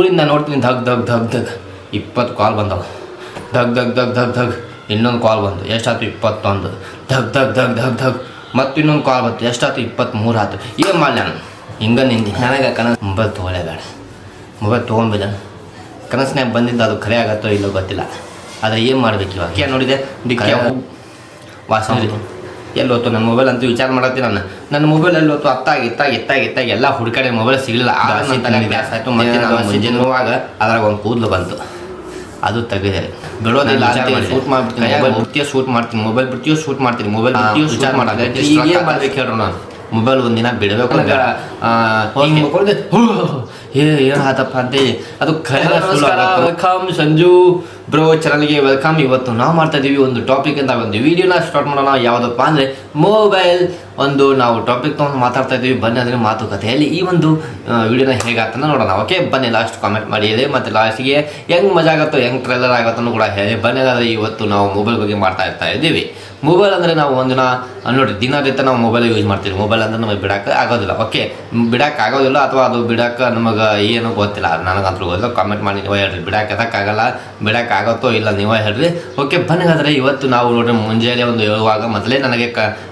ಊರಿಂದ ನೋಡ್ತೀನಿ ಧಗ್ ಧಗ್ ಧಗ್ ಧಗ್ 20 ಕಾಲ್ ಬಂದವು. ಧಗ್ ಧಗ್ ಧಗ್ ಧಗ್ ಧಗ್ ಇನ್ನೊಂದು ಕಾಲ್ ಬಂತು. ಎಷ್ಟಾಯ್ತು? 21. ಧಗ್ ಧಗ್ ಧಗ್ ಧಗ್ ಧಗ್ ಮತ್ತು ಇನ್ನೊಂದು ಕಾಲ್ ಬಂತು. ಎಷ್ಟಾಯ್ತು? 23 ಆಯ್ತು. ಏನು ಮಾಡಲಿ ನಾನು? ಹಿಂಗೆ ನಿಂದಿ ನನಗೆ ಕನಸು ಮೊಬೈಲ್ ತೊಗೊಳ್ಳೇ ಬೇಡ. ಮೊಬೈಲ್ ತೊಗೊಂಡ್ಬಿಡ. ಕನಸಿನಾಗ ಬಂದಿದ್ದು ಅದು ಖರೆ ಆಗತ್ತೋ ಇಲ್ಲೋ ಗೊತ್ತಿಲ್ಲ. ಆದರೆ ಏನು ಮಾಡ್ಬೇಕು ಇವಾಗ? ಏನು ನೋಡಿದೆ ಡಿಕ್ಕಿ ವಾಸನೆ ಎಲ್ಲಿ ಹೋಯ್ತು ನನ್ನ ಮೊಬೈಲ್ ಅಂತೂ ವಿಚಾರ ಮಾಡತ್ತೀನಿ ನಾನು. ನನ್ನ ಮೊಬೈಲ್ ಎಲ್ಲಿ ಹೋಯ್ತು? ಎತ್ತಾಗಿ ಎಲ್ಲ ಹುಡುಕಾಡೆ ಮೊಬೈಲ್ ಸಿಗಲಿಲ್ಲ. ಗ್ಯಾಸ್ ಆಯಿತು. ಮತ್ತು ಮುಂಜಾನೆ ನೋವಾಗ ಅದ್ರಾಗ ಒಂದು ಕೂದಲು ಬಂತು. ಅದು ತೆಗೆದೆ ಬಿಡೋದಿಲ್ಲ. ಶೂಟ್ ಮಾಡ್ಬಿಡ್ತೀನಿ. ಮೊಬೈಲ್ ಬಿಡ್ತೀಯೋ ಶೂಟ್ ಮಾಡ್ತೀನಿ. ಮೊಬೈಲ್ ಬಿಡ್ತೀಯೋ ಶೂಟ್ ಮಾಡ್ತೀನಿ. ಮೊಬೈಲ್ ಬಿಡ್ತೀಯೋ ವಿಚಾರ ಮಾಡೋದು. ಈಗ ಏನು ಮಾಡ್ಬೇಕು ಹೇಳ್ರು ನಾನು? ಮೊಬೈಲ್ ಒಂದಿನ ಬಿಡಬೇಕು. ಏನು ಆತಪ್ಪ ಅಂತೇಳಿ ಅದು ವೆಲ್ಕಮ್ ಸಂಜು ಬ್ರೋ ಚಾನಲ್ಗೆ ವೆಲ್ಕಮ್. ಇವತ್ತು ನಾವು ಮಾಡ್ತಾ ಇದ್ದೀವಿ ಒಂದು ಟಾಪಿಕ್ ಅಂತ ಒಂದು ವಿಡಿಯೋನ ಸ್ಟಾರ್ಟ್ ಮಾಡೋಣ. ಯಾವುದಪ್ಪ ಅಂದರೆ ಮೊಬೈಲ್ ಒಂದು ನಾವು ಟಾಪಿಕ್ ತೊಗೊಂಡು ಮಾತಾಡ್ತಾ ಇದ್ದೀವಿ. ಬನ್ನಿ ಅದರ ಮಾತುಕತೆಯಲ್ಲಿ ಈ ಒಂದು ವಿಡಿಯೋನ ಹೇಗಾಗ್ತದೆ ನೋಡೋಣ. ಓಕೆ ಬನ್ನಿ, ಲಾಸ್ಟ್ ಕಾಮೆಂಟ್ ಮಾಡಿ ಹೇಳಿ. ಮತ್ತು ಲಾಸ್ಟಿಗೆ ಹೆಂಗೆ ಮಜಾ ಆಗುತ್ತೋ ಹೆಂಗೆ ಟ್ರೇಲರ್ ಆಗುತ್ತೋ ಕೂಡ ಹೇಳಿ. ಬನ್ನಿ, ಆದರೆ ಇವತ್ತು ನಾವು ಮೊಬೈಲ್ ಬಗ್ಗೆ ಇರ್ತಾ ಇದ್ದೀವಿ. ಮೊಬೈಲ್ ಅಂದರೆ ನಾವು ಒಂದಿನ ನೋಡಿ ದಿನನಿತ್ಯ ನಾವು ಮೊಬೈಲ್ ಯೂಸ್ ಮಾಡ್ತೀವಿ. ಮೊಬೈಲ್ ಅಂದರೆ ನಮಗೆ ಬಿಡೋಕೆ ಆಗೋದಿಲ್ಲ. ಓಕೆ ಬಿಡೋಕೆ ಆಗೋದಿಲ್ಲ ಅಥವಾ ಅದು ಬಿಡೋಕೆ ನಮಗೆ ಏನೋ ಗೊತ್ತಿಲ್ಲ. ನನಗಂತೂ ಗೊತ್ತಿಲ್ಲ. ಕಾಮೆಂಟ್ ಮಾಡಿ ನೀವೇ ಹೇಳ್ರಿ. ಬಿಡೋಕೆ ಎದಕ್ಕಾಗಲ್ಲ, ಬಿಡೋಕೆ ಆಗುತ್ತೋ ಇಲ್ಲ ನೀವೇ ಹೇಳ್ರಿ. ಓಕೆ ಬನ್ನಿ, ಆದರೆ ಇವತ್ತು ನಾವು ನೋಡ್ರಿ ಮುಂಜಾನೆ ಒಂದು ಹೇಳುವಾಗ ಮೊದಲೇ ನನಗೆ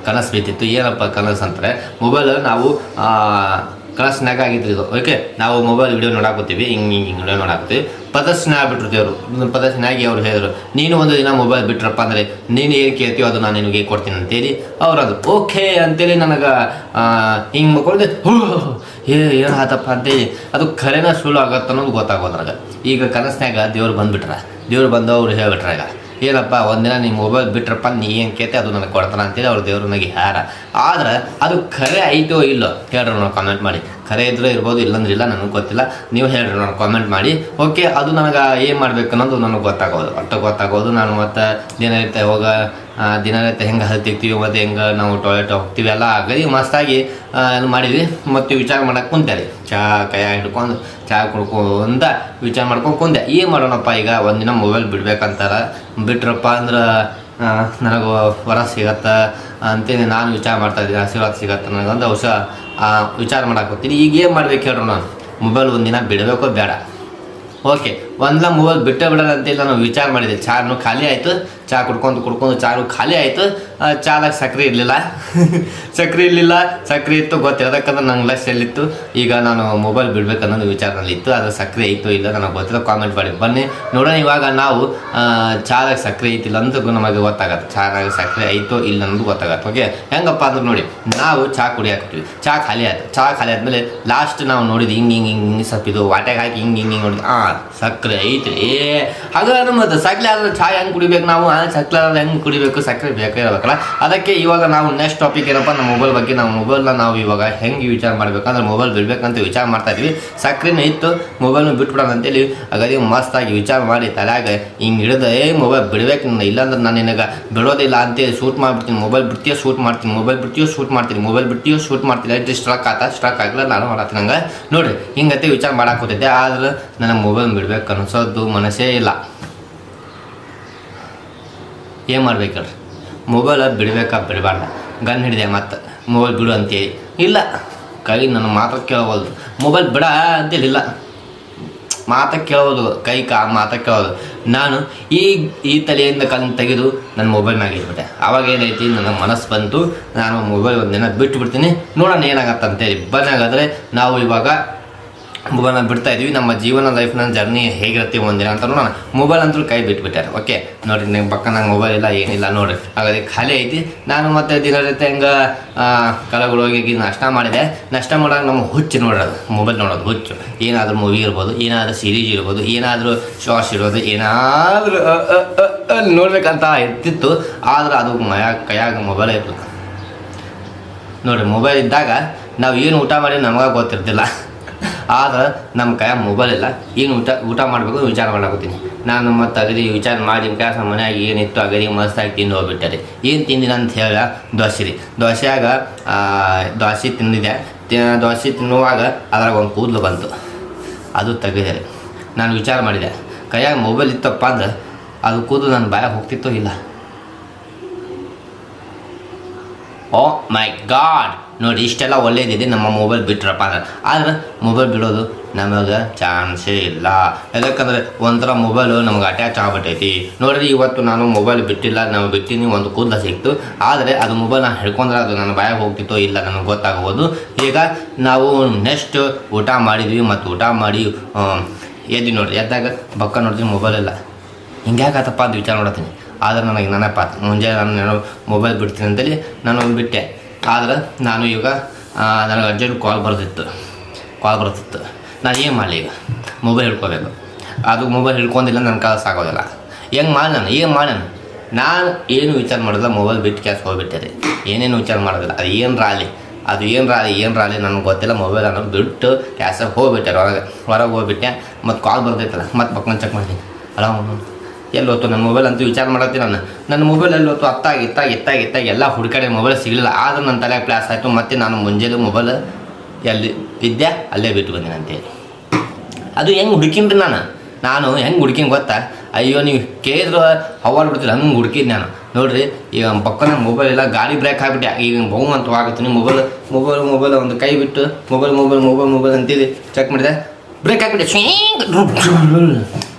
ಕನಸು ಬಿದ್ದಿತ್ತು. ಏನಪ್ಪ ಕನಸು ಅಂತಾರೆ, ಮೊಬೈಲ್ ನಾವು ಕನಸಿನಾಗ ಆಗಿತ್ತು ಇದು. ಓಕೆ ನಾವು ಮೊಬೈಲ್ ವಿಡಿಯೋ ನೋಡಾಕೋತೀವಿ. ಹಿಂಗೆ ವಿಡಿಯೋ ನೋಡಾಕೋತೀವಿ. ಪ್ರದರ್ಶನ ಆಗ್ಬಿಟ್ಟಿರ್ತೀವಿ. ಅವರು ಪ್ರದರ್ಶನ ಆಗಿ ಅವ್ರು ಹೇಳಿದ್ರು, ನೀನು ಒಂದು ದಿನ ಮೊಬೈಲ್ ಬಿಟ್ರಪ್ಪ ಅಂದರೆ ನೀನು ಏನು ಕೇಳ್ತೀವೋ ಅದು ನಾನು ನಿನಗೆ ಕೊಡ್ತೀನಿ ಅಂತೇಳಿ ಅವ್ರು ಅದು ಓಕೆ ಅಂತೇಳಿ ನನಗೆ ಹಿಂಗೆ ಮಕ್ಕೊಳ್ದೆ ಏನು ಆತಪ್ಪ ಅಂತೇಳಿ ಅದು ಖರೇನ ಸುಳ್ಳು ಆಗತ್ತೆ ಅನ್ನೋದು ಗೊತ್ತಾಗೋದು ನನಗೆ. ಈಗ ಕನಸಿನಾಗ ದೇವ್ರು ಬಂದು ಅವ್ರು ಹೇಳ್ಬಿಟ್ರೆ ಈಗ ಏನಪ್ಪ ಒಂದಿನ ನೀವು ಮೊಬೈಲ್ ಬಿಟ್ರಪ್ಪ ನೀ ಏನು ಕೇಳ್ತೆ ಅದು ನನಗೆ ಕೊಡ್ತಾನೆ ಅಂತೇಳಿ ಅವ್ರು ದೇವ್ರು ನನಗೆ ಹಾರ. ಆದ್ರೆ ಅದು ಖರೆ ಐತೋ ಇಲ್ಲೋ ಹೇಳ್ರಿ ನಾವು ಕಾಮೆಂಟ್ ಮಾಡಿ. ಖರೆ ಇದ್ರೆ ಇರ್ಬೋದು, ಇಲ್ಲಂದ್ರೆ ಇಲ್ಲ, ನನಗೆ ಗೊತ್ತಿಲ್ಲ. ನೀವು ಹೇಳ್ರಿ ನಾನು ಕಾಮೆಂಟ್ ಮಾಡಿ. ಓಕೆ ಅದು ನನಗೆ ಏನು ಮಾಡ್ಬೇಕು ಅನ್ನೋದು ನನಗೆ ಗೊತ್ತಾಗೋದು. ನಾನು ಮತ್ತು ದಿನನಿತ್ಯ ಹೆಂಗೆ ಹತ್ತಿರ್ತೀವಿ ಮತ್ತು ಹೆಂಗೆ ನಾವು ಟಾಯ್ಲೆಟ್ ಹೋಗ್ತೀವಿ ಎಲ್ಲ ಆಗಲಿ ಮಸ್ತಾಗಿ ಮಾಡಿದ್ವಿ. ಮತ್ತು ವಿಚಾರ ಮಾಡೋಕೆ ಕುಂತೆ ಚಾ ಕೈ ಹಿಡ್ಕೊಂಡು ಚಾ ಕುಡ್ಕೊಂಡ ವಿಚಾರ ಮಾಡ್ಕೊಂಡು ಕುಂದೆ. ಏನು ಮಾಡೋಣಪ್ಪ ಈಗ ಒಂದಿನ ಮೊಬೈಲ್ ಬಿಡ್ಬೇಕಂತಾರೆ. ಬಿಟ್ರಪ್ಪ ಅಂದ್ರೆ ನನಗೆ ವರ ಸಿಗತ್ತೆ ಅಂತೇಳಿ ನಾನು ವಿಚಾರ ಮಾಡ್ತಾಯಿದ್ದೀನಿ. ಆಶೀರ್ವಾದ ಸಿಗತ್ತೆ ನನಗೊಂದು ವಿಚಾರ ಮಾಡಾಕೋತೀನಿ. ಈಗ ಏನು ಮಾಡ್ಬೇಕು ಹೇಳ್ರು ನಾನು? ಮೊಬೈಲ್ ಒಂದಿನ ಬಿಡಬೇಕೋ ಬೇಡ? ಓಕೆ ಒಂದಿನ ಮೊಬೈಲ್ ಬಿಡೋಣ ಅಂತೇಳಿ ನಾನು ವಿಚಾರ ಮಾಡಿದೆ. ಚಾನು ಖಾಲಿ ಆಯಿತು. ಚಾ ಕುಡ್ಕೊಂಡು ಚಾನು ಖಾಲಿ ಆಯಿತು. ಚಾದಾಗ ಸಕ್ಕರೆ ಇರಲಿಲ್ಲ. ಸಕ್ಕರೆ ಇತ್ತು ಗೊತ್ತಿಲ್ಲ. ಅದಕ್ಕಂದ್ರೆ ನಂಗೆ ಲಕ್ಷ ಎಲ್ಲಿತ್ತು. ಈಗ ನಾನು ಮೊಬೈಲ್ ಬಿಡ್ಬೇಕನ್ನೋದು ವಿಚಾರದಲ್ಲಿತ್ತು. ಆದರೆ ಸಕ್ಕರೆ ಇತ್ತು ಇಲ್ಲ ನನಗೆ ಗೊತ್ತಿಲ್ಲ. ಕಾಮೆಂಟ್ ಮಾಡಿ ಬನ್ನಿ ನೋಡೋಣ. ಇವಾಗ ನಾವು ಚಾದಾಗ ಸಕ್ಕರೆ ಐತಿಲ್ಲ ಅಂತ ನಮಗೆ ಗೊತ್ತಾಗತ್ತೆ. ಚಾದಾಗ ಸಕ್ಕರೆ ಐತೋ ಇಲ್ಲ ಅನ್ನೋದು ಗೊತ್ತಾಗತ್ತೆ. ಓಕೆ ಹೆಂಗಪ್ಪ ಅಂದ್ರೆ ನೋಡಿ, ನಾವು ಚಾ ಕುಡಿಯಾಕ್ತೀವಿ. ಚಾ ಖಾಲಿ ಆದಮೇಲೆ ಲಾಸ್ಟ್ ನಾವು ನೋಡಿದ್ದು ಹಿಂಗೆ ಸ್ವಲ್ಪ ಇದು ವಾಟೆಗೆ ಹಾಕಿ ಹಿಂಗೆ ನೋಡಿದ್ವಿ. ಸಕ್ಕರೆ ಐತ್ರಿ. ಹಾಗಾದ್ರೆ ಮತ್ತು ಸಕ್ಕರೆ ಆದ್ರೆ ಚಾ ಹೆಂಗೆ ಕುಡಿಬೇಕು ನಾವು? ಸಕ್ಕರೆ ಆದ್ರೆ ಹೆಂಗೆ ಕುಡಿಬೇಕು? ಸಕ್ಕರೆ ಬೇಕೇ ಇರಬೇಕಲ್ಲ. ಅದಕ್ಕೆ ಇವಾಗ ನಾವು ನೆಕ್ಸ್ಟ್ ಟಾಪಿಕ್ ಏನಪ್ಪ, ನಮ್ಮ ಮೊಬೈಲ್ ಬಗ್ಗೆ. ನಾವು ಮೊಬೈಲ್ನ ನಾವು ಇವಾಗ ಹೆಂಗೆ ವಿಚಾರ ಮಾಡಬೇಕಂದ್ರೆ ಮೊಬೈಲ್ ಬಿಡ್ಬೇಕಂತ ವಿಚಾರ ಮಾಡ್ತಾ ಇದ್ವಿ. ಸಕ್ಕರೆನೂ ಇತ್ತು, ಮೊಬೈಲ್ನು ಬಿಟ್ಬಿಡೋಣ ಅಂತೇಳಿ ಅಗದಿ ಮಸ್ತಾಗಿ ವಿಚಾರ ಮಾಡಿ ತಲೆಯಾಗ ಹಿಂಗೆ ಹಿಡಿದು ಮೊಬೈಲ್ ಬಿಡ್ಬೇಕು ಇಲ್ಲಾಂದ್ರೆ ನಾನು ನಿನಗೆ ಬಿಡೋದಿಲ್ಲ ಅಂತೇಳಿ ಶೂಟ್ ಮಾಡಿಬಿಡ್ತೀನಿ. ಮೊಬೈಲ್ ಬಿಡ್ತೀಯೋ ಶೂಟ್ ಮಾಡ್ತೀನಿ. ಮೊಬೈಲ್ ಬಿಡ್ತೀಯೋ ಶೂಟ್ ಮಾಡ್ತೀನಿ. ಐತೆ ಸ್ಟ್ರಕ್ ಆಗಲ್ಲ ನಾನು ಮಾಡತ್ತೀನಿ. ಹಂಗೆ ನೋಡಿರಿ ಹಿಂಗತ್ತೆ ವಿಚಾರ ಮಾಡಾಕೋತಿದ್ದೆ. ಆದ್ರೆ ನನಗೆ ಮೊಬೈಲ್ ಬಿಡ್ಬೇಕು ಅನಿಸೋದು ಮನಸ್ಸೇ ಇಲ್ಲ. ಏನು ಮಾಡ್ಬೇಕು ಹೇಳ್ರಿ? ಮೊಬೈಲ್ ಬಿಡಬೇಕಾ ಬಿಡಬಾರ್ದ? ಗನ್ ಹಿಡಿದೆ ಮತ್ತು ಮೊಬೈಲ್ ಬಿಡು ಅಂತೇಳಿ ಇಲ್ಲ. ಕೈ ನನ್ನ ಮಾತು ಕೇಳೋದು. ಮೊಬೈಲ್ ಬಿಡ ಅಂತೇಳಿಲ್ಲ, ಮಾತಕ್ಕೆ ಕೇಳೋದು. ಮಾತಕ್ಕೆ ಕೇಳೋದು. ನಾನು ಈ ತಲೆಯಿಂದ ಕಣ್ಣು ತೆಗೆದು ನನ್ನ ಮೊಬೈಲ್ನಾಗ ಇಟ್ಬಿಟ್ಟೆ. ಅವಾಗ ಏನೈತಿ, ನನ್ನ ಮನಸ್ಸು ಬಂತು ನಾನು ಮೊಬೈಲ್ ಒಂದಿನ ಬಿಟ್ಬಿಡ್ತೀನಿ, ನೋಡೋಣ ಏನಾಗತ್ತೆ ಅಂತೇಳಿ. ಬನ್ನಾಗಾದರೆ ನಾವು ಇವಾಗ ಮೊಬೈಲ್ನ ಬಿಡ್ತಾ ಇದ್ವಿ. ನಮ್ಮ ಜೀವನ ಲೈಫ್ನ ಜರ್ನಿ ಹೇಗಿರುತ್ತೆ ಒಂದಿನ ಅಂತ ನೋಡೋಣ. ಮೊಬೈಲ್ ಅಂತೂ ಕೈ ಬಿಟ್ಬಿಟ್ಟಾರೆ. ಓಕೆ ನೋಡಿರಿ, ನಂಗೆ ಪಕ್ಕ ನಂಗೆ ಮೊಬೈಲ್ ಇಲ್ಲ ಏನಿಲ್ಲ ನೋಡಿರಿ. ಹಾಗಾದ್ರೆ ಖಾಲಿ ಐತಿ. ನಾನು ಮತ್ತೆ ದಿನನಿತ್ಯ ಹೆಂಗೆ ಕಲಗಳು ಹೋಗಿ ನಾಷ್ಟ ಮಾಡಿದೆ. ನಾಷ್ಟ ಮಾಡೋಕೆ ನಮ್ಮ ಹುಚ್ಚು ನೋಡೋದು, ಮೊಬೈಲ್ ನೋಡೋದು ಹುಚ್ಚು. ಏನಾದರೂ ಮೂವಿ ಇರ್ಬೋದು, ಏನಾದರೂ ಸೀರೀಸ್ ಇರ್ಬೋದು, ಏನಾದರೂ ಶಾರ್ಟ್ಸ್ ಇರ್ಬೋದು, ಏನಾದರೂ ನೋಡ್ಬೇಕಂತ ಇರ್ತಿತ್ತು. ಆದ್ರೆ ಅದು ಕೈಯಾಗ ಮೊಬೈಲ್ ಇರ್ತದೆ ನೋಡಿರಿ. ಮೊಬೈಲ್ ಇದ್ದಾಗ ನಾವು ಏನು ಊಟ ಮಾಡಿ ನಮಗೆ ಗೊತ್ತಿರ್ತಿಲ್ಲ. ಆದ್ರೆ ನಮ್ಮ ಕೈಯಾಗ ಮೊಬೈಲ್ ಇಲ್ಲ. ಏನು ಊಟ ಮಾಡಬೇಕು ವಿಚಾರ ಮಾಡಾಕೋತೀನಿ ನಾನು. ಮತ್ತು ಅಗದಿ ವಿಚಾರ ಮಾಡಿ ಕೆಲಸ ಮನ್ಯಾಗ ಏನಿತ್ತು ಅಗದಿ ಮಸ್ತಾಗಿ ತಿಂದು ಹೋಗ್ಬಿಟ್ಟಾರೆ. ಏನು ತಿಂದಿನ ಅಂತ ಹೇಳ ದೋಸೆಯಾಗ ದೋಸೆ ತಿಂದಿದ್ದೆ. ದೋಸೆ ತಿನ್ನುವಾಗ ಅದ್ರಾಗ ಒಂದು ಕೂದಲು ಬಂತು. ಅದು ತೆಗೆದೆ. ನಾನು ವಿಚಾರ ಮಾಡಿದೆ, ಕೈಯಾಗ ಮೊಬೈಲ್ ಇತ್ತಪ್ಪ ಅಂದ್ರೆ ಅದು ಕೂದಲು ನನ್ನ ಬಾಯಾಗ ಹೋಗ್ತಿತ್ತೋ ಇಲ್ಲ. ಓ ಮೈ ಗಾಡ್ ನೋಡಿ, ಇಷ್ಟೆಲ್ಲ ಒಳ್ಳೇದಿದೆ ನಮ್ಮ ಮೊಬೈಲ್ ಬಿಟ್ರಪ್ಪ ಅಂದ್ರೆ. ಆದರೆ ಮೊಬೈಲ್ ಬಿಡೋದು ನಮಗೆ ಚಾನ್ಸೇ ಇಲ್ಲ. ಯಾಕಂದರೆ ಒಂಥರ ಮೊಬೈಲು ನಮ್ಗೆ ಅಟ್ಯಾಚ್ ಆಗ್ಬಿಟ್ಟೈತಿ. ನೋಡಿರಿ, ಇವತ್ತು ನಾನು ಮೊಬೈಲ್ ಬಿಟ್ಟಿಲ್ಲ, ನಾವು ಬಿಟ್ಟಿನಿ, ಒಂದು ಕೂದಲ ಸಿಕ್ತು. ಆದರೆ ಅದು ಮೊಬೈಲ್ ನಾನು ಹಿಡ್ಕೊಂಡ್ರೆ ಅದು ನನ್ನ ಬಾಯಾಗ ಹೋಗ್ತಿತ್ತೋ ಇಲ್ಲ ನನಗೆ ಗೊತ್ತಾಗ್ಬೋದು. ಈಗ ನಾವು ನೆಕ್ಸ್ಟ್ ಊಟ ಮಾಡಿದ್ವಿ, ಮತ್ತು ಊಟ ಮಾಡಿ ಎದ್ದು ನೋಡಿರಿ, ಎದ್ದಾಗ ಬಕ್ಕ ನೋಡ್ತೀನಿ ಮೊಬೈಲ್ ಇಲ್ಲ. ಹಿಂಗ್ಯಾಕತ್ತಪ್ಪ ಅಂತ ವಿಚಾರ ನೋಡ್ತೀನಿ. ಆದರೆ ನನಗೆ ನೆನಪ ಮುಂಜಾನೆ ನಾನು ಮೊಬೈಲ್ ಬಿಡ್ತೀನಿ ಅಂತೇಳಿ ನಾನು ಬಿಟ್ಟೆ. ಆದ್ರೆ ನಾನು ಈಗ ನನಗೆ ಅರ್ಜೆಂಟ್ ಕಾಲ್ ಬರ್ತಿತ್ತು. ನಾನು ಏನು ಮಾಡಲಿ, ಈಗ ಮೊಬೈಲ್ ಹಿಡ್ಕೋಬೇಕು. ಅದು ಮೊಬೈಲ್ ಹಿಡ್ಕೊಂಡಿಲ್ಲ ನನ್ನ ಕಾಲ ಸಾಗೋದಿಲ್ಲ. ಹೆಂಗೆ ಮಾಡಿ ನಾನು ಏನು ವಿಚಾರ ಮಾಡೋದಿಲ್ಲ, ಮೊಬೈಲ್ ಬಿಟ್ಟು ಕ್ಯಾಸ್ ಹೋಗ್ಬಿಟ್ಟೆ ರೀ. ಏನೇನು ವಿಚಾರ ಮಾಡೋದಿಲ್ಲ. ಅದು ಏನು ರಾಲಿ ನನಗೆ ಗೊತ್ತಿಲ್ಲ. ಮೊಬೈಲ್ ಅನ್ನೋದು ಬಿಟ್ಟು ಕ್ಯಾಸಾಗಿ ಹೋಗ್ಬಿಟ್ಟೆ, ಹೊರಗೆ ಹೋಗ್ಬಿಟ್ಟೆ. ಮತ್ತು ಕಾಲ್ ಬರ್ತೈತಲ್ಲ, ಮತ್ತು ಪಕ್ಕನ ಚೆಕ್ ಮಾಡ್ತೀನಿ. ಅಲ್ಲ ಎಲ್ಲಿ ಹೊತ್ತು ನನ್ನ ಮೊಬೈಲ್ ಅಂತೂ ವಿಚಾರ ಮಾಡತ್ತೀನಿ. ನನ್ನ ಮೊಬೈಲ್ ಎಲ್ಲಿ ಹೊತ್ತು ಇತ್ತಾಗ ಎಲ್ಲ ಹುಡುಕಾಡಿ ಮೊಬೈಲ್ ಸಿಗಲಿಲ್ಲ. ಆದ್ರೆ ನನ್ನ ತಲೆ ಕ್ಲಾಸ್ ಆಯಿತು. ಮತ್ತು ನಾನು ಮುಂಜಾನೆ ಮೊಬೈಲ್ ಎಲ್ಲಿ ಇದ್ದೆ ಅಲ್ಲೇ ಬಿಟ್ಟು ಬಂದಿನಿ ಅಂತೇಳಿ. ಅದು ಹೆಂಗೆ ಹುಡುಕಿನ್ರಿ ನಾನು ಹೆಂಗೆ ಹುಡುಕಿನ ಗೊತ್ತಾ? ಅಯ್ಯೋ, ನೀವು ಕೇಳಿದ್ರು ಹವಾಡ್ ಬಿಡ್ತೀರಿ, ಹಂಗೆ ಹುಡುಕಿದ್ದು ನಾನು. ನೋಡಿರಿ, ಈಗ ಪಕ್ಕನ ಮೊಬೈಲ್ ಇಲ್ಲ, ಗಾಡಿ ಬ್ರೇಕ್ ಆಗಿಬಿಟ್ಟೆ. ಈಗ ಬಹು ಅಂತ ಆಗುತ್ತೆ. ಮೊಬೈಲ್ ಒಂದು ಕೈ ಬಿಟ್ಟು ಮೊಬೈಲ್ ಅಂತಿದೆ. ಚೆಕ್ ಮಾಡಿದೆ, ಬ್ರೇಕ್ ಆಗಿಬಿಟ್ಟೆ.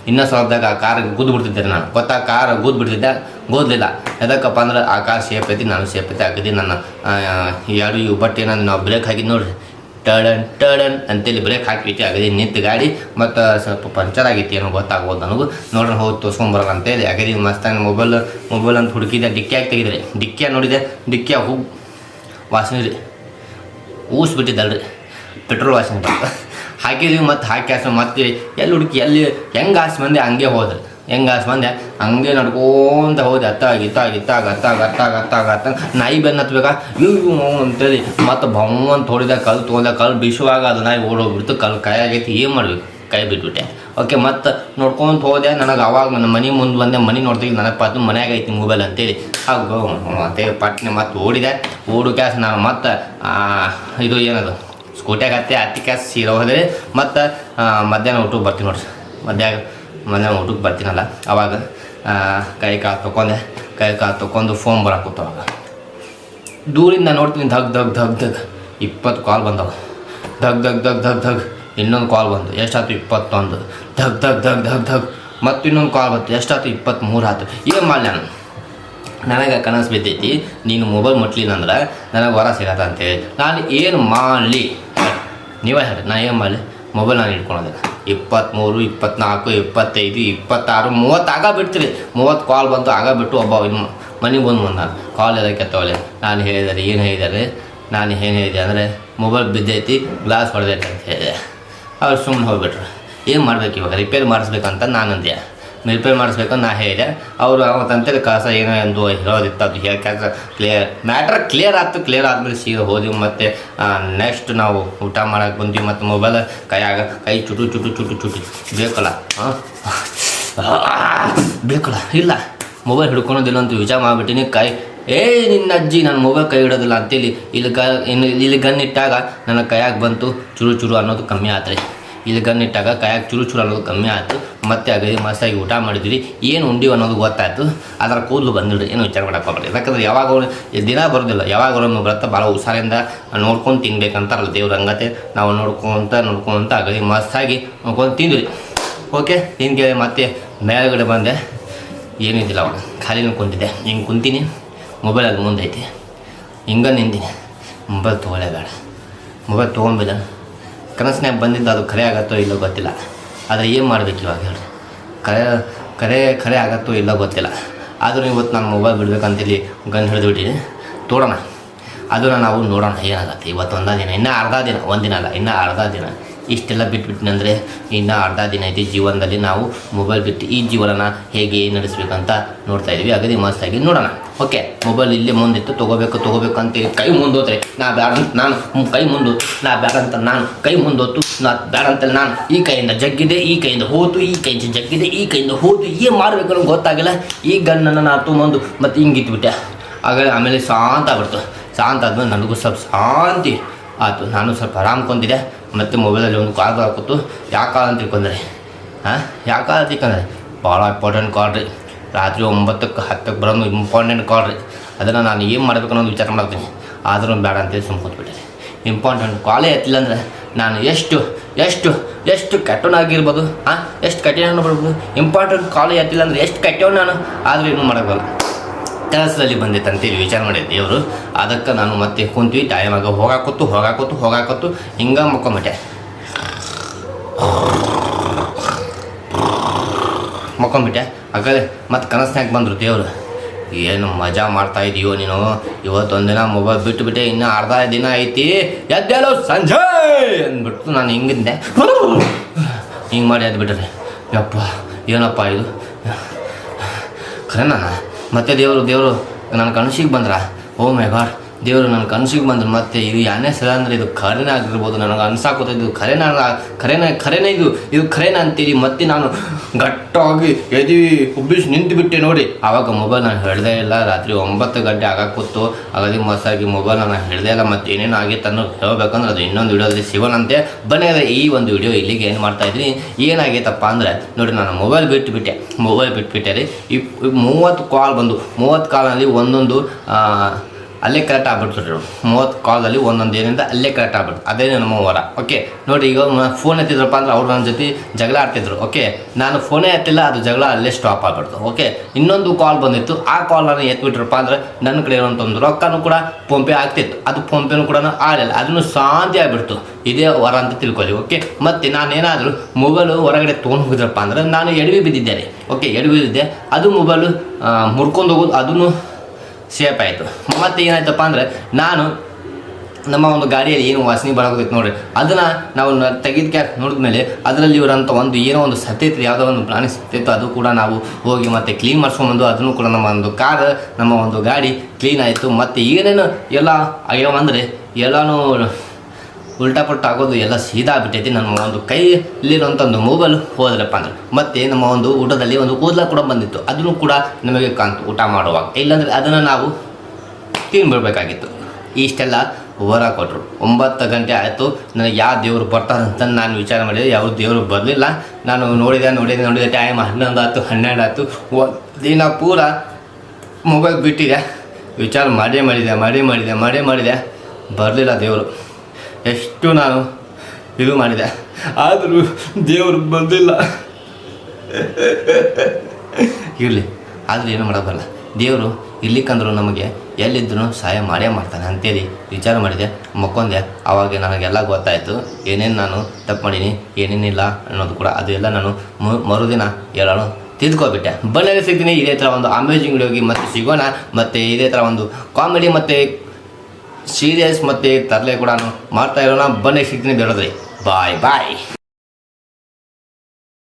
ಇನ್ನೂ ಸ್ವಲ್ಪದಾಗ ಆ ಕಾರ್ ಗುದ್ದು ಬಿಡ್ತಿದ್ದೆ ನಾನು. ಗೊತ್ತಾ, ಕಾರ್ ಗುದ್ದು ಬಿಡ್ತಿದ್ದೆ, ಗೋದ್ಲಿಲ್ಲ. ಎದಕ್ಕಪ್ಪ ಅಂದ್ರೆ ಆ ಕಾರ್ ಸೇಫ್ ಐತಿ, ನಾನು ಸೇಫ್ ಐತಿ. ಆಗಿದ್ದು ನನ್ನ ಎರಡು ಇವು ಬಟ್ಟೆ ನಾನು ನಾವು ಬ್ರೇಕ್ ಹಾಕಿದ್ದು ನೋಡಿರಿ, ಟಡನ್ ಅಂತೇಳಿ ಬ್ರೇಕ್ ಹಾಕಿಬಿಟ್ಟು ಆಗದೆ ನಿಂತು ಗಾಡಿ. ಮತ್ತು ಸ್ವಲ್ಪ ಪಂಚರ್ ಆಗೈತಿ ಏನೋ ಗೊತ್ತಾಗ್ಬೋದು ನನಗೂ. ನೋಡ್ರಿ ಹೋಗಿ ತೋರ್ಸ್ಕೊಂಬರೋಣ ಅಂತೇಳಿ ಆಗದಿ ಮಸ್ತಾಗಿ ಮೊಬೈಲ್ ಅಂತ ಹುಡುಕಿದ್ದೆ. ಡಿಕ್ಕಿಯಾಗಿ ತೆಗಿದ್ರಿ, ಡಿಕ್ಕಿಯಾಗಿ ನೋಡಿದೆ, ಡಿಕ್ಕಿಯಾಗಿ ಹೋಗಿ ವಾಸನೆ ರೀ ಊಸ್ಬಿಟ್ಟಿದ್ದಲ್ರಿ, ಪೆಟ್ರೋಲ್ ವಾಸನೆ ಬರ್ತದೆ. ಹಾಕಿದ್ವಿ, ಮತ್ತು ಹಾಕಿ ಮತ್ತೆ ಎಲ್ಲಿ ಹುಡುಕಿ ಹೆಂಗೆ ಆಸೆ ಮಂದಿ ಹಂಗೆ ಹೋದ್ರಿ. ಹಂಗೆ ನಡ್ಕೊಂತ ಹೋದೆ. ಅತ್ತಾಗ ನಾಯಿ ಬೆನ್ನು ಹತ್ಬೇಕಾ ಇವು ಅಂತೇಳಿ ಮತ್ತು ಅಂತ ಹೊಡಿದೆ. ಕಲ್ಲು ಬಿಸುವಾಗ ಅದು ನಾಯಿ ಓಡೋಗ್ಬಿಡ್ತು. ಕೈಯಾಗೈತಿ, ಏನು ಮಾಡ್ಬೇಕು, ಕೈ ಬಿಟ್ಬಿಟ್ಟೆ. ಓಕೆ, ಮತ್ತು ನೋಡ್ಕೊಂತ ಹೋದೆ. ನನಗೆ ಅವಾಗ ನನ್ನ ಮನೆ ಮುಂದೆ ಬಂದೆ. ಮನೆ ನೋಡ್ತೀವಿ, ನನಗೆ ಪಾತು ಮನ್ಯಾಗ ಐತಿ ಮೊಬೈಲ್ ಅಂತೇಳಿ ಮತ್ತೆ ಪಟ್ನೆ ಮತ್ತು ಓಡು ಕ್ಯಾಸ್ ನಾನು ಮತ್ತು ಇದು ಏನದು ಸ್ಕೂಟ್ಯಾಗ ಹತ್ತಿ ಕ್ಯಾಸ್ ಸೀರೆ ಹೋದ್ರೆ. ಮತ್ತು ಮಧ್ಯಾಹ್ನ ಊಟಕ್ಕೆ ಬರ್ತೀನಿ ನೋಡ್ರಿ. ಮಧ್ಯಾಹ್ನ ಊಟಕ್ಕೆ ಬರ್ತೀನಲ್ಲ, ಅವಾಗ ಕೈ ಕಾಲು ತೊಗೊಂಡು ಫೋನ್ ಬರಾಕೂತು. ಅವಾಗ ದೂರಿಂದ ನೋಡ್ತೀನಿ, ಧಗ್ 20 ಕಾಲ್ ಬಂದವು. ಧಗ್ ಇನ್ನೊಂದು ಕಾಲ್ ಬಂತು. ಎಷ್ಟಾಯ್ತು? 21. ಧಗ್ ಮತ್ತು ಇನ್ನೊಂದು ಕಾಲ್ ಬಂತು. ಎಷ್ಟಾಯ್ತು? 23 ಆಯ್ತು. ಏನು ಮಾಡಲಿ ನನಗೆ ಕನಸು ಬಿದ್ದೈತಿ, ನೀನು ಮೊಬೈಲ್ ಮುಟ್ಲಿಲ್ಲ ಅಂದ್ರೆ ನನಗೆ ಹೊರ ಸಿಗತ್ತ ಅಂತೇಳಿ. ನಾನು ಏನು ಮಾಡಲಿ ನೀವೇ ಹೇಳಿ, ನಾನು ಏನು ಮಾಡಲಿ? ಮೊಬೈಲ್ ನಾನು ಇಟ್ಕೊಳೋದಿಲ್ಲ. 23, 24, 25, 26, 30 ಆಗ ಬಿಡ್ತೀರಿ. 30 ಕಾಲ್ ಬಂತು. ಆಗ ಬಿಟ್ಟು ಒಬ್ಬ ಇನ್ನು ಮನೆಗೆ ಬಂದ ಕಾಲ್ ಎಲ್ಲಕ್ಕೆ ತಗೊಳ್ಳಿ. ನಾನು ಹೇಳಿದೆ ಅಂದರೆ ಮೊಬೈಲ್ ಬಿದ್ದೈತಿ, ಗ್ಲಾಸ್ ಹೊಡೆದೈತೆ ಅಂತ ಹೇಳಿದೆ. ಅವ್ರು ಸುಮ್ಮನೆ ಹೋಗ್ಬಿಟ್ರು. ಏನು ಮಾಡ್ಬೇಕು ಇವಾಗ? ರಿಪೇರ್ ಮಾಡಿಸ್ಬೇಕಂತ ನಾನು ಅಂದೆ. ರಿಪೇರ್ ಮಾಡಿಸ್ಬೇಕಂತ ನಾ ಹೇಳಿದೆ. ಅವರು ಅವತ್ತಂತೇಳಿ ಕಸ ಏನೋ ಎಂದು ಹೇಳೋದಿತ್ತು. ಅದು ಕೆಲಸ ಕ್ಲಿಯರ್ ಆಯ್ತು. ಕ್ಲಿಯರ್ ಆದಮೇಲೆ ಸೀರೆ ಹೋದ್ವಿ. ಮತ್ತು ನೆಕ್ಸ್ಟ್ ನಾವು ಊಟ ಮಾಡೋಕೆ ಬಂದ್ವಿ. ಮತ್ತು ಮೊಬೈಲ್ ಕೈ ಚುಟು ಬೇಕಲ್ಲ ಇಲ್ಲ ಮೊಬೈಲ್ ಹಿಡ್ಕೊಳೋದಿಲ್ಲ ಅಂತ ವಿಚಾರ ಮಾಡಿಬಿಟ್ಟಿನಿ. ನಿನ್ನ ಅಜ್ಜಿ ನನ್ನ ಮೊಬೈಲ್ ಕೈ ಹಿಡೋದಿಲ್ಲ ಅಂತೇಳಿ ಇಲ್ಲಿ ಗನ್ನಿಟ್ಟಾಗ ನನ್ನ ಕೈಯಾಗ ಬಂತು. ಚುರು ಅನ್ನೋದು ಕಮ್ಮಿ ಆತ್ರಿ. ಇಲ್ಲಿ ಗನ್ನಿಟ್ಟಾಗ ಕೈಯಾಗ ಚುರು ಅನ್ನೋದು ಕಮ್ಮಿ ಆಯಿತು. ಮತ್ತು ಅಗದಿ ಮಸ್ತಾಗಿ ಊಟ ಮಾಡಿದ್ವಿ. ಏನು ಉಂಡಿವಿ ಅನ್ನೋದು ಗೊತ್ತಾಯ್ತು. ಅದರ ಕೂದಲು ಬಂದಿಡ್ರಿ, ಏನು ವಿಚಾರ ಮಾಡಕ್ಕೆ ಹೋಗ್ಬೇಡಿ. ಯಾಕಂದ್ರೆ ಯಾವಾಗ ದಿನ ಬರೋದಿಲ್ಲ, ಯಾವಾಗ ಬರುತ್ತೆ ಭಾಳ ಹುಷಾರಿಂದ ನೋಡ್ಕೊಂಡು ತಿನ್ಬೇಕಂತಾರಲ್ಲ ದೇವ್ರ ಹಂಗತೆ. ನಾವು ನೋಡ್ಕೊತ ಅಗದಿ ಮಸ್ತಾಗಿ ನೋಡ್ಕೊಂಡು ತಿಂದ್ವಿ. ಓಕೆ, ತಿಂದ್ಕೇಳಿ ಮತ್ತೆ ಮೇಲ್ಗಡೆ ಬಂದೆ. ಏನಿದ್ದಿಲ್ಲ, ಅವಾಗ ಖಾಲಿನ ಕುಂತಿದ್ದೆ. ಹಿಂಗೆ ಕುಂತೀನಿ, ಮೊಬೈಲ್ ಅದು ಮುಂದೆ ಐತಿ. ಹಿಂಗೆ ನಿಂತೀನಿ, ಮೊಬೈಲ್ ತೊಗೊಳ್ಳೇಬೇಡ. ಮೊಬೈಲ್ ತೊಗೊಂಬಿಲ್ಲ. ಕನಸಿನಾಗ ಬಂದಿದ್ದು ಅದು ಖರೆ ಆಗತ್ತೋ ಇಲ್ಲೋ ಗೊತ್ತಿಲ್ಲ. ಆದರೆ ಏನು ಮಾಡ್ಬೇಕು ಇವಾಗ ಹೇಳಿ? ಖರೆ ಆಗತ್ತೋ ಇಲ್ಲೋ ಗೊತ್ತಿಲ್ಲ. ಆದರೂ ಇವತ್ತು ನಾನು ಮೊಬೈಲ್ ಬಿಡ್ಬೇಕಂತೇಳಿ ಗನ್ ಹಿಡಿದುಬಿಟ್ಟಿನಿ. ತೋಡೋಣ, ಅದನ್ನು ನಾವು ನೋಡೋಣ ಏನಾಗತ್ತೆ. ಇವತ್ತು ಒಂದೇ ದಿನ, ಇನ್ನೂ ಅರ್ಧ ದಿನ, ಒಂದಿನ ಅಲ್ಲ, ಇನ್ನೂ ಅರ್ಧ ದಿನ. ಇಷ್ಟೆಲ್ಲ ಬಿಟ್ಬಿಟ್ಟಿನಿ ಅಂದರೆ ಇನ್ನೂ ಅರ್ಧ ದಿನ ಐತಿ ಜೀವನದಲ್ಲಿ. ನಾವು ಮೊಬೈಲ್ ಬಿಟ್ಟು ಈ ಜೀವನನ ಹೇಗೆ ನಡೆಸ್ಬೇಕಂತ ನೋಡ್ತಾ ಇದ್ದೀವಿ. ಅಗದಿ ಮಸ್ತಾಗಿ ನೋಡೋಣ. ಓಕೆ, ಮೊಬೈಲ್ ಇಲ್ಲೇ ಮುಂದಿತ್ತು. ತೊಗೋಬೇಕು ಅಂತೇಳಿ ಕೈ ಮುಂದೋತ್ರೆ ನಾ ಬೇಡ ಅಂತ ನಾನು ಕೈ ಮುಂದು, ನಾ ಬೇಡ ಅಂತ ನಾನು ಕೈ ಮುಂದೋತು. ನಾ ಬೇಡ ಅಂತೇಳಿ ನಾನು ಈ ಕೈಯಿಂದ ಜಗ್ಗಿದೆ, ಈ ಕೈಯಿಂದ ಹೋತು, ಈ ಕೈಯಿಂದ ಜಗ್ಗಿದೆ, ಈ ಕೈಯಿಂದ ಹೋತು. ಏನು ಮಾಡಬೇಕು ಅನ್ನೋ ಗೊತ್ತಾಗಿಲ್ಲ. ಈ ಗನ್ನನ್ನು ನಾನು ತೊಗೊಂಡು ಮತ್ತು ಹಿಂಗೆ ಇಟ್ಬಿಟ್ಟೆ. ಆಮೇಲೆ ಶಾಂತ ಆಗ್ಬಿಡ್ತು. ಶಾಂತ ಆದ್ಮೇಲೆ ನನಗೂ ಸ್ವಲ್ಪ ಶಾಂತಿ ಆಯಿತು. ನಾನು ಸ್ವಲ್ಪ ಆರಾಮ್ ಕೊಂದಿದ್ದೆ. ಮತ್ತು ಮೊಬೈಲಲ್ಲಿ ಒಂದು ಕಾಲ್ ಹಾಕುತ್ತು. ಯಾಕೆ ಕಾಲ್ ಅಂತ ತಿಳ್ಕೊಂಡ್ರೆ ಭಾಳ ಇಂಪಾರ್ಟೆಂಟ್ ಕಾಲ್ ರೀ. ರಾತ್ರಿ 9ಕ್ಕೆ 10ಕ್ಕೆ ಬರೋದು ಇಂಪಾರ್ಟೆಂಟ್ ಕಾಲ್ ರೀ. ಅದನ್ನು ನಾನು ಏನು ಮಾಡಬೇಕು ಅನ್ನೋದು ವಿಚಾರ ಮಾಡ್ತೀನಿ. ಆದರೂ ಬೇಡ ಅಂತೇಳಿ ಸುಮ್ಮ ಕೂತ್ಬಿಟ್ಟೆ. ಇಂಪಾರ್ಟೆಂಟ್ ಕಾಲೇ ಎತ್ತಿಲ್ಲ ಅಂದರೆ ನಾನು ಎಷ್ಟು ಕೆಟ್ಟವನಾಗಿರ್ಬೋದು ಎಷ್ಟು ಕಠಿಣ ಬರ್ಬೋದು, ಇಂಪಾರ್ಟೆಂಟ್ ಕಾಲ್ ಎತ್ತಿಲ್ಲ ಅಂದರೆ ಎಷ್ಟು ಕೆಟ್ಟವ್ ನಾನು, ಆದರೂ ಏನೂ ಮಾಡೋಕ್ಕಲ್ಲ. ಕೆಲಸದಲ್ಲಿ ಬಂದಿತ್ತು ಅಂತೇಳಿ ವಿಚಾರ ಮಾಡಿದ್ದೆ ದೇವರು. ಅದಕ್ಕೆ ನಾನು ಮತ್ತೆ ಕುಂತ್ವಿ, ಟೈಮಾಗ ಹೋಗಾಕೊತ್ತು ಹಿಂಗೆ ಮಕ್ಕೊಂಬಿಟ್ಟೆ. ಆಗಲೇ ಮತ್ತೆ ಕನಸ್ನಾಗ ಬಂದರು ದೇವರು. ಏನು ಮಜಾ ಮಾಡ್ತಾ ಇದೀಯೋ ನೀನು, ಇವತ್ತೊಂದಿನ ಮೊಬೈಲ್ ಬಿಟ್ಟುಬಿಟ್ಟೆ, ಇನ್ನು ಅರ್ಧ ದಿನ ಐತಿ, ಎದ್ದೇಳೋ ಸಂಜೆ ಅಂದ್ಬಿಟ್ಟು ನಾನು ಹಿಂಗಿದ್ದೆ. ಹಿಂಗೆ ಮಾಡಿ ಎದ್ಬಿಟ್ರೆ ಯಪ್ಪ ಏನಪ್ಪ ಇದು ಖರೇನ. ಮತ್ತೆ ದೇವರು ನನ್ನ ಕನಸಿಗೆ ಬಂದ್ರ. ಓ ಮೈ ಗಾಡ್, ದೇವರು ನನ್ನ ಕನಸಿಗೆ ಬಂದ್ರು. ಮತ್ತೆ ಇದು ಯಾನೇ ಸಲ ಅಂದರೆ ಇದು ಖರೇನ ಆಗಿರ್ಬೋದು, ನನಗೆ ಅನ್ಸಾಕೋತ ಇದು ಖರೇನ ಇದು ಖರೇನ ಅಂತೇಳಿ ಮತ್ತೆ ನಾನು ಗಟ್ಟಾಗಿ ಉಬ್ಬಿಸಿ ನಿಂತು ಬಿಟ್ಟೆ ನೋಡಿ. ಆವಾಗ ಮೊಬೈಲ್ ನಾನು ಹಿಡ್ದೇ ಇಲ್ಲ. ರಾತ್ರಿ 9 ಗಂಟೆ ಆಗಾಕೂತು, ಅಗದಿ ಮಸಾಗಿ ಮೊಬೈಲ್ ನಾನು ಹಿಡ್ದೇ ಇಲ್ಲ. ಮತ್ತು ಏನೇನು ಆಗಿತ್ತು ಅನ್ನೋ ಹೇಳ್ಬೇಕಂದ್ರೆ ಅದು ಇನ್ನೊಂದು ವಿಡಿಯೋದಲ್ಲಿ ಸಿಗೋಣಂತೆ. ಬನ್ನಿ, ಈ ಒಂದು ವಿಡಿಯೋ ಇಲ್ಲಿಗೆ ಏನು ಮಾಡ್ತಾಯಿದ್ದೀನಿ. ಏನಾಗೈತಪ್ಪ ಅಂದರೆ ನೋಡಿ, ನಾನು ಮೊಬೈಲ್ ಬಿಟ್ಬಿಟ್ಟೆ ರೀ. 30 ಕಾಲ್ ಬಂದು 30 ಕಾಲಲ್ಲಿ ಒಂದೊಂದು ಅಲ್ಲೇ ಕರೆಕ್ಟ್ ಆಗ್ಬಿಡ್ತಾರೆ. 30 ಕಾಲಲ್ಲಿ ಒಂದೊಂದು ಏನಿಂದ ಅಲ್ಲೇ ಕರೆಕ್ಟ್ ಆಗ್ಬಿಡ್ತು. ಅದೇ ನಮ್ಮ ವರ. ಓಕೆ ನೋಡಿ, ಈಗ ಫೋನ್ ಎತ್ತಿದ್ರಪ್ಪ ಅಂದ್ರೆ ಅವ್ರು ನನ್ನ ಜೊತೆ ಜಗಳ ಆಡ್ತಿದ್ರು. ಓಕೆ, ನಾನು ಫೋನೇ ಎತ್ತಿಲ್ಲ, ಅದು ಜಗಳ ಅಲ್ಲೇ ಸ್ಟಾಪ್ ಆಗ್ಬಿಡ್ತು. ಓಕೆ, ಇನ್ನೊಂದು ಕಾಲ್ ಬಂದಿತ್ತು. ಆ ಕಾಲ್ ನಾನು ಎತ್ಬಿಟ್ರಪ್ಪ ಅಂದ್ರೆ ನನ್ನ ಕಡೆ ಇರೋಂಥ ಒಂದು ರೊಕ್ಕನೂ ಕೂಡ ಫೋನ್ಪೇ ಆಗ್ತಿತ್ತು. ಅದು ಫೋನ್ಪೇನೂ ಕೂಡ ಆಡಲ್ಲ, ಅದನ್ನು ಶಾಂತಿ ಆಗಿಬಿಡ್ತು. ಇದೇ ವರ ಅಂತ ತಿಳ್ಕೊಳ್ಳಿ. ಓಕೆ, ಮತ್ತು ನಾನೇನಾದರೂ ಮೊಬೈಲು ಹೊರಗಡೆ ತೊಗೊಂಡು ಹೋಗಿದ್ರಪ್ಪ ಅಂದ್ರೆ ನಾನು ಎಡವಿ ಬಿದ್ದಿದ್ದೆ. ಓಕೆ, ಎಡವಿ ಬಿದ್ದಿದ್ದೆ, ಅದು ಮೊಬೈಲು ಮುರ್ಕೊಂಡು ಹೋಗೋದು ಅದನ್ನು ಸೇಫ್ ಆಯಿತು. ಮತ್ತು ಏನಾಯ್ತಪ್ಪ ಅಂದರೆ ನಾನು ನಮ್ಮ ಒಂದು ಗಾಡಿಯಲ್ಲಿ ಏನು ವಾಸನೆ ಬರೋದಿತ್ತು ನೋಡಿರಿ, ಅದನ್ನು ನಾವು ತೆಗೆದಕ್ಕೆ ನೋಡಿದ್ಮೇಲೆ ಅದರಲ್ಲಿ ಇವರಂಥ ಏನೋ ಒಂದು ಸತ್ತೈತಿ, ಯಾವುದೋ ಒಂದು ಪ್ರಾಣಿ ಸತ್ತಿತ್ತು. ಅದು ಕೂಡ ನಾವು ಹೋಗಿ ಮತ್ತೆ ಕ್ಲೀನ್ ಮಾಡಿಸ್ಕೊಂಬಂದು ಅದನ್ನು ಕೂಡ ನಮ್ಮ ಒಂದು ಗಾಡಿ ಕ್ಲೀನ್ ಆಯಿತು. ಮತ್ತು ಏನೇನು ಎಲ್ಲ ಆಗ್ಯಾವಂದರೆ ಎಲ್ಲನೂ ಉಲ್ಟಾ ಪಲ್ಟ ಆಗೋದು ಎಲ್ಲ ಸೀದಾ ಆಗ್ಬಿಟ್ಟೈತಿ. ನಮ್ಮ ಒಂದು ಕೈಯಲ್ಲಿರುವಂಥ ಒಂದು ಮೊಬೈಲ್ ಹೋದ್ರಪ್ಪ ಅಂದ್ರೆ. ಮತ್ತು ನಮ್ಮ ಒಂದು ಊಟದಲ್ಲಿ ಒಂದು ಕೂದಲ ಕೂಡ ಬಂದಿತ್ತು, ಅದನ್ನು ಕೂಡ ನಮಗೆ ಕಾಣ್ತು ಊಟ ಮಾಡುವಾಗ. ಇಲ್ಲಾಂದರೆ ಅದನ್ನು ನಾವು ತಿನ್ಬಿಡ್ಬೇಕಾಗಿತ್ತು. ಇಷ್ಟೆಲ್ಲ ವರ ಕೊಟ್ಟರು. 9 ಗಂಟೆ ಆಯಿತು. ನನಗೆ ಯಾವ ದೇವರು ಬರ್ತಾರಂತ ನಾನು ವಿಚಾರ ಮಾಡಿದೆ, ಯಾವ ದೇವರು ಬರಲಿಲ್ಲ. ನಾನು ನೋಡಿದೆ ಟೈಮ್ 11 ಆಯ್ತು, 12 ಆಯಿತು. ದಿನ ಪೂರ ಮೊಬೈಲ್ ಬಿಟ್ಟಿದೆ. ವಿಚಾರ ಮಾಡಿದೆ ಬರಲಿಲ್ಲ ದೇವರು. ಎಷ್ಟು ನಾನು ಇದು ಮಾಡಿದೆ, ಆದರೂ ದೇವರು ಬಂದಿಲ್ಲ. ಇರಲಿ, ಆದರೂ ಏನು ಮಾಡೋಕ್ಕಲ್ಲ. ದೇವರು ಇರ್ಲಿಕ್ಕಂದ್ರೂ ನಮಗೆ ಎಲ್ಲಿದ್ದರೂ ಸಹಾಯ ಮಾಡೇ ಮಾಡ್ತಾನೆ ಅಂತೇಳಿ ವಿಚಾರ ಮಾಡಿದೆ. ಮಕ್ಕೊಂದೆ. ಆವಾಗ ನನಗೆಲ್ಲ ಗೊತ್ತಾಯಿತು, ಏನೇನು ನಾನು ತಪ್ಪು ಮಾಡೀನಿ, ಏನೇನಿಲ್ಲ ಅನ್ನೋದು ಕೂಡ. ಅದೆಲ್ಲ ನಾನು ಮರುದಿನ ಎಲ್ಲನೂ ತಿಳ್ಕೊಬಿಟ್ಟೆ. ಬನ್ನಿ ಸಿಗ್ತೀನಿ ಇದೇ ಥರ ಒಂದು ಅಮೇಜಿಂಗ್ ವಿಡಿಯೋಗೆ ಮತ್ತೆ ಸಿಗೋಣ. ಮತ್ತು ಇದೇ ಥರ ಒಂದು ಕಾಮಿಡಿ ಮತ್ತು ಸೀರಿಯಸ್ ಮತ್ತು ತರಲೆ ಕೂಡ ಮಾಡ್ತಾ ಇರೋಣ. ಬನ್ನಿ ಸಿಗ್ತೀನಿ, ಬೇಡದ್ರಿ. ಬಾಯ್.